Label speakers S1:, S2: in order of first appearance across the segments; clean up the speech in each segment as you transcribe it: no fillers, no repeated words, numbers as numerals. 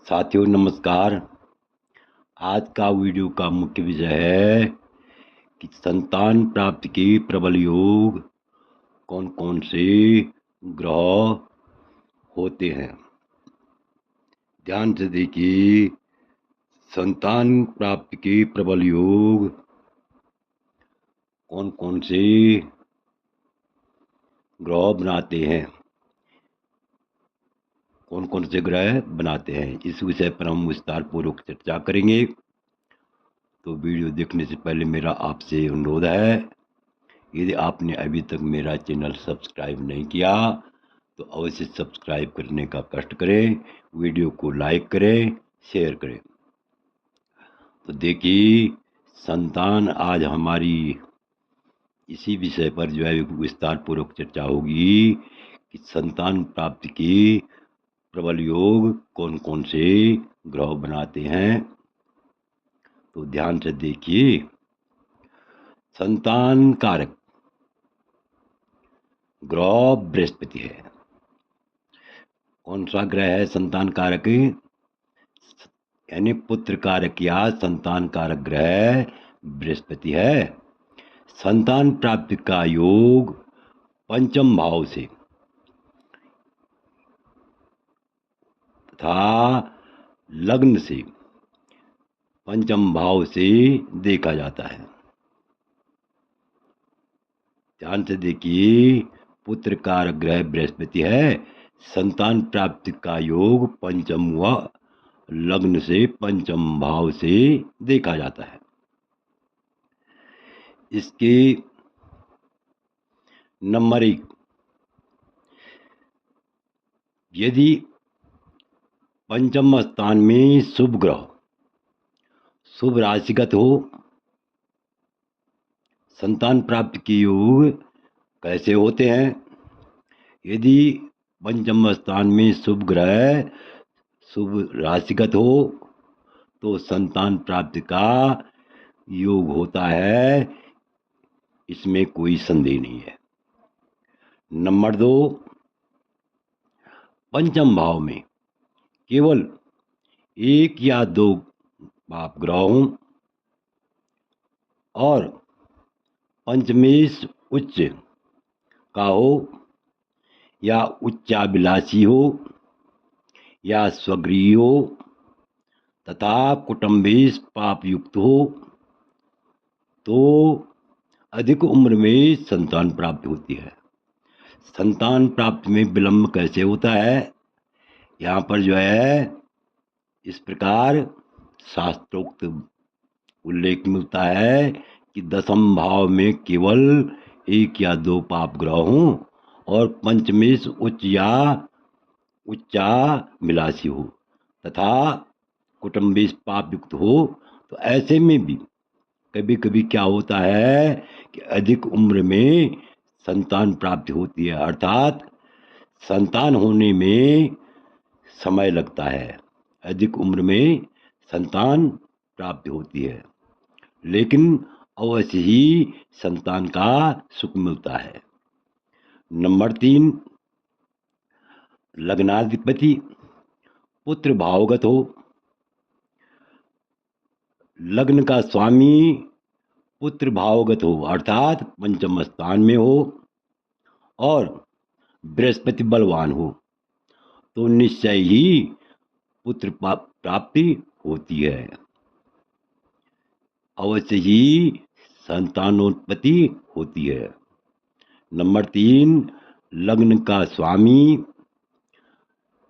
S1: साथियों नमस्कार। आज का वीडियो का मुख्य विषय है कि संतान प्राप्ति के प्रबल योग कौन कौन से ग्रह होते हैं। ध्यान से देखिए, संतान प्राप्ति के प्रबल योग कौन कौन से ग्रह बनाते हैं, कौन कौन से ग्रह बनाते हैं, इस विषय पर हम विस्तार पूर्वक चर्चा करेंगे। तो वीडियो देखने से पहले मेरा आपसे अनुरोध है, यदि आपने अभी तक मेरा चैनल सब्सक्राइब नहीं किया तो अवश्य सब्सक्राइब करने का कष्ट करें, वीडियो को लाइक करें, शेयर करें। तो देखिए, संतान आज हमारी इसी विषय पर जो है विस्तार पूर्वक चर्चा होगी कि संतान प्राप्ति के प्रबल योग कौन कौन से ग्रह बनाते हैं। तो ध्यान से देखिए, संतान कारक ग्रह बृहस्पति है। कौन सा ग्रह है संतान कारक, यानी पुत्र कारक या संतान कारक ग्रह बृहस्पति है। संतान प्राप्ति का योग पंचम भाव से तथा लग्न से पंचम भाव से देखा जाता है। ध्यान से देखिए, पुत्र कारक ग्रह बृहस्पति है, संतान प्राप्ति का योग पंचम व लग्न से पंचम भाव से देखा जाता है। इसके नंबर 1, यदि पंचम स्थान में शुभ ग्रह शुभ राशिगत हो, संतान प्राप्ति के योग कैसे होते हैं। यदि पंचम स्थान में शुभ ग्रह शुभ राशिगत हो तो संतान प्राप्ति का योग होता है, इसमें कोई संदेह नहीं है। नंबर 2, पंचम भाव में केवल 1 या 2 पाप ग्रह हों और पंचमेश उच्च का हो या उच्चाभिलाषी हो या स्वगृही हो तथा कुटुंबेश पाप युक्त हो तो अधिक उम्र में संतान प्राप्ति होती है। संतान प्राप्ति में विलंब कैसे होता है, यहाँ पर जो है इस प्रकार शास्त्रोक्त उल्लेख मिलता है कि दसम भाव में केवल 1 या 2 पाप ग्रह हों और पंचमेश उच्च या उच्चा मिलासी हो तथा कुटुंबेश पाप युक्त हो, तो ऐसे में भी कभी कभी क्या होता है कि अधिक उम्र में संतान प्राप्ति होती है, अर्थात संतान होने में समय लगता है। अधिक उम्र में संतान प्राप्ति होती है, लेकिन अवश्य ही संतान का सुख मिलता है। नंबर 3, लग्नाधिपति पुत्र भावगत हो, लग्न का स्वामी पुत्र भावगत हो अर्थात पंचम स्थान में हो और बृहस्पति बलवान हो तो निश्चय ही पुत्र प्राप्ति होती है, अवश्य ही संतानोत्पत्ति होती है। नंबर 3, लग्न का स्वामी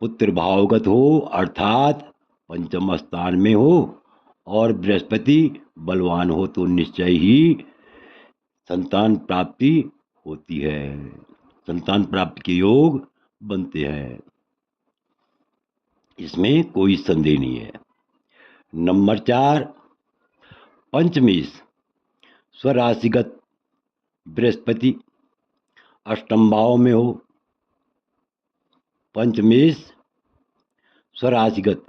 S1: पुत्र भावगत हो अर्थात पंचम स्थान में हो और बृहस्पति बलवान हो तो निश्चय ही संतान प्राप्ति होती है, संतान प्राप्ति के योग बनते हैं, इसमें कोई संदेह नहीं है। नंबर 4, पंचमेश स्वराशिगत बृहस्पति अष्टम भाव में हो, पंचमेश स्वराशिगत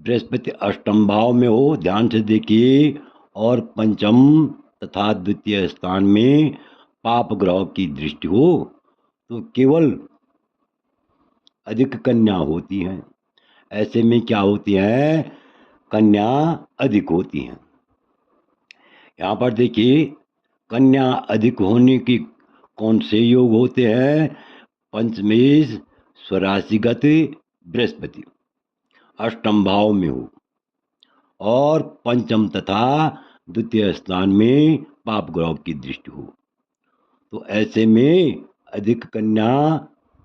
S1: बृहस्पति अष्टम भाव में हो, ध्यान से देखिए, और पंचम तथा द्वितीय स्थान में पाप ग्रह की दृष्टि हो तो केवल अधिक कन्या होती हैं। ऐसे में क्या होती हैं, कन्या अधिक होती हैं। यहाँ पर देखिए, कन्या अधिक होने की कौन से योग होते हैं, पंचमेश स्वराशिगत बृहस्पति अष्टम भाव में हो और पंचम तथा द्वितीय स्थान में पाप ग्रह की दृष्टि हो, तो ऐसे में अधिक कन्या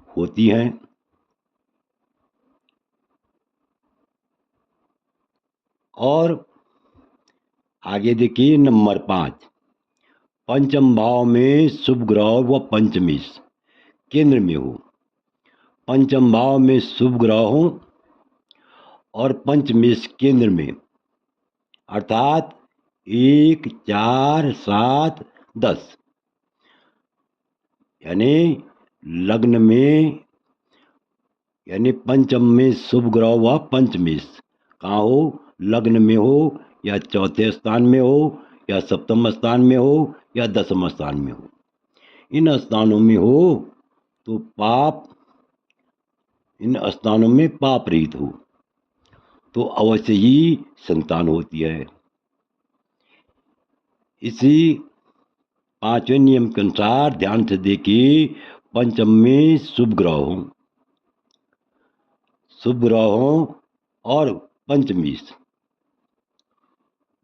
S1: होती हैं। और आगे देखिए नंबर 5, पंचम भाव में शुभ ग्रह व पंचमेश केंद्र में हो। पंचम भाव में शुभ ग्रह हो और पंचमेश केंद्र में, अर्थात 1, 4, 7, 10, यानी लग्न में, यानी पंचम में शुभ ग्रह व पंचमेश कहाँ हो, लग्न में हो या चौथे स्थान में हो या सप्तम स्थान में हो या दसम स्थान में हो, इन स्थानों में हो तो पाप, इन स्थानों में पाप रहित हो तो अवश्य ही संतान होती है। इसी 5वें नियम के अनुसार ध्यान से देखिए, पंचम में शुभ ग्रह हो, शुभ ग्रह हो और पंचमेश,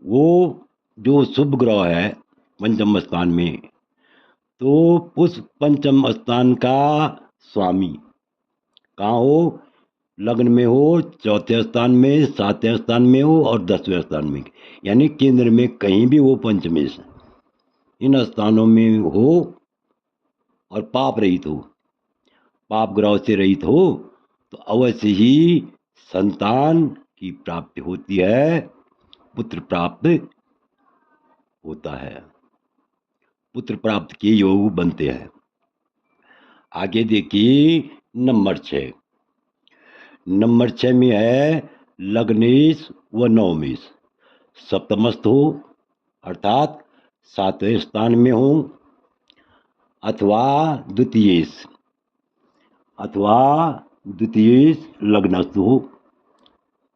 S1: वो जो शुभ ग्रह है पंचम स्थान में, तो उस पंचम स्थान का स्वामी कहाँ हो, लग्न में हो, चौथे स्थान में, सातवें स्थान में हो और 10वें स्थान में, यानी केंद्र में कहीं भी वो पंचमेश इन स्थानों में हो और पाप रहित हो, पाप ग्रह से रहित हो, तो अवश्य ही संतान की प्राप्ति होती है, पुत्र प्राप्त होता है, पुत्र प्राप्त के योग बनते हैं। आगे देखिए नंबर 6, नंबर 6 में है लग्नेश व नवमेश सप्तमस्थ हो, अर्थात 7वें स्थान में हो, अथवा द्वितीयेश, अथवा द्वितीयेश लग्नस्थ हो,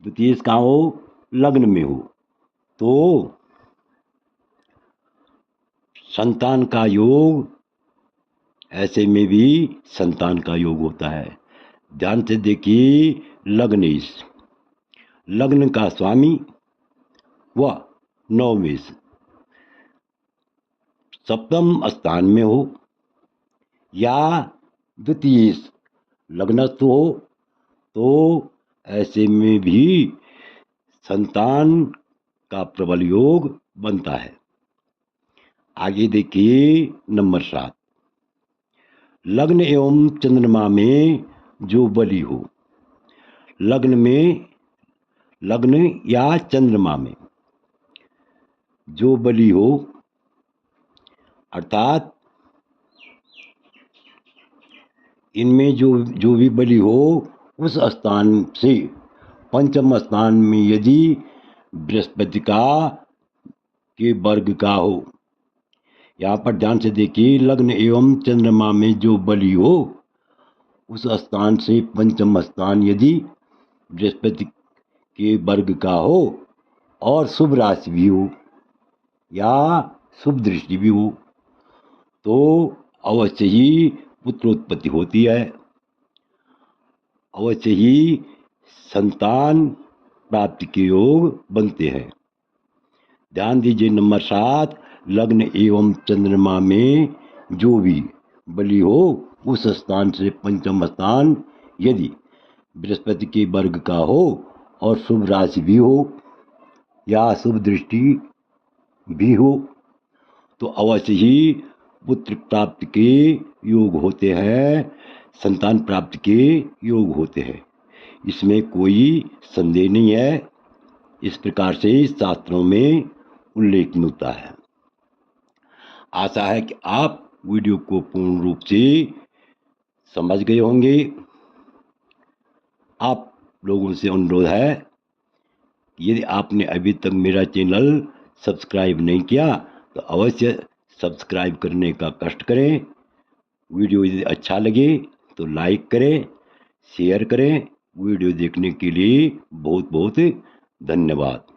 S1: द्वितीयेश कहाँ हो, लग्न में हो, तो संतान का योग, ऐसे में भी संतान का योग होता है। ध्यान से देखिए, लग्नेश लग्न का स्वामी व नवमेश सप्तम स्थान में हो या द्वितीयेश लग्नस्थ हो, तो ऐसे में भी संतान का प्रबल योग बनता है। आगे देखिए नंबर 7, लग्न एवं चंद्रमा में जो बलि हो, लग्न में, लग्न या चंद्रमा में जो बलि हो, अर्थात इनमें जो भी बलि हो उस स्थान से पंचम स्थान में यदि बृहस्पति का के वर्ग का हो, यहाँ पर ध्यान से देखिए, लग्न एवं चंद्रमा में जो बलि हो उस स्थान से पंचम स्थान यदि बृहस्पति के वर्ग का हो और शुभ राशि भी हो या शुभ दृष्टि भी हो, तो अवश्य ही पुत्रोत्पत्ति होती है, अवश्य ही संतान प्राप्ति के योग बनते हैं। ध्यान दीजिए नंबर 7, लग्न एवं चंद्रमा में जो भी बलि हो उस स्थान से पंचम स्थान यदि बृहस्पति के वर्ग का हो और शुभ राशि भी हो या शुभ दृष्टि भी हो, तो अवश्य ही पुत्र प्राप्ति के योग होते हैं, संतान प्राप्ति के योग होते हैं, इसमें कोई संदेह नहीं है। इस प्रकार से शास्त्रों में उल्लेख मिलता है। आशा है कि आप वीडियो को पूर्ण रूप से समझ गए होंगे। आप लोगों से अनुरोध है, यदि आपने अभी तक मेरा चैनल सब्सक्राइब नहीं किया तो अवश्य सब्सक्राइब करने का कष्ट करें। वीडियो यदि अच्छा लगे तो लाइक करें, शेयर करें वीडियो देखने के लिए बहुत बहुत धन्यवाद।